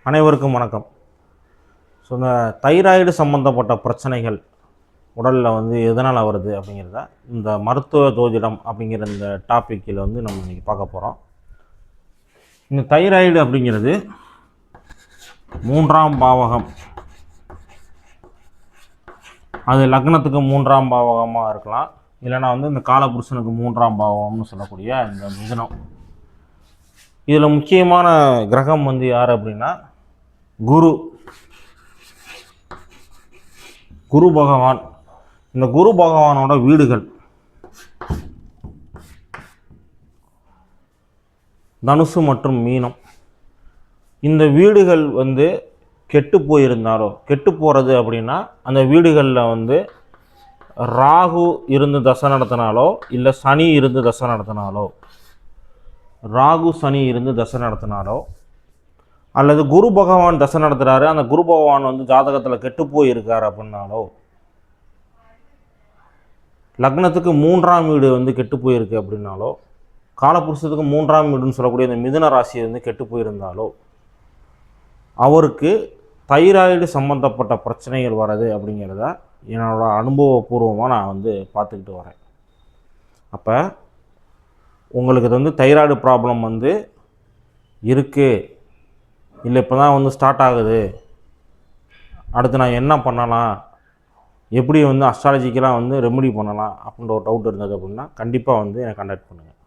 அனைவருக்கும் வணக்கம். ஸோ இந்த தைராய்டு சம்மந்தப்பட்ட பிரச்சனைகள் உடலில் வந்து எதனால் வருது அப்படிங்கிறத இந்த மருத்துவ ஜோதிடம் அப்படிங்கிற இந்த டாப்பிக்கில் வந்து நம்ம இன்றைக்கி பார்க்க போகிறோம். இந்த தைராய்டு அப்படிங்கிறது 3ஆம் பாவகம், அது லக்னத்துக்கு 3ஆம் பாவகமாக இருக்கலாம், இல்லைனா வந்து இந்த காலபுருஷனுக்கு 3ஆம் பாவகம்னு சொல்லக்கூடிய இந்த மிதுனம். இதில் முக்கியமான கிரகம் வந்து யார் அப்படின்னா குரு பகவான். இந்த குரு பகவானோட வீடுகள் தனுசு மற்றும் மீனம். இந்த வீடுகள் வந்து கெட்டு போயிருந்தாலோ, கெட்டு போகிறது அப்படின்னா அந்த வீடுகளில் வந்து ராகு இருந்து தசை நடத்தினாலோ, இல்லை சனி இருந்து தசை நடத்தினாலோ, அல்லது குரு பகவான் தசை நடத்துகிறாரு, அந்த குரு பகவான் வந்து ஜாதகத்தில் கெட்டு போயிருக்கார் அப்படின்னாலோ, லக்னத்துக்கு 3ஆம் வீடு வந்து கெட்டு போயிருக்கு அப்படின்னாலோ, காலபுருஷத்துக்கு 3ஆம் வீடுன்னு சொல்லக்கூடிய இந்த மிதுன ராசியை வந்து கெட்டு போயிருந்தாலோ, அவருக்கு தைராய்டு சம்மந்தப்பட்ட பிரச்சனைகள் வர்றது அப்படிங்கிறத என்னோட அனுபவபூர்வமாக நான் வந்து பார்த்துக்கிட்டு வரேன். அப்போ உங்களுக்கு இது வந்து தைராய்டு ப்ராப்ளம் வந்து இருக்குது, இல்லை இப்போ தான் வந்து ஸ்டார்ட் ஆகுது, அடுத்து நான் என்ன பண்ணலாம், எப்படி வந்து அஸ்ட்ராலஜிக்கலாக வந்து ரெமெடி பண்ணலாம் அப்படின்ற ஒரு டவுட் இருந்தது அப்படின்னா கண்டிப்பாக வந்து எனக்கு கான்டாக்ட் பண்ணுங்கள்.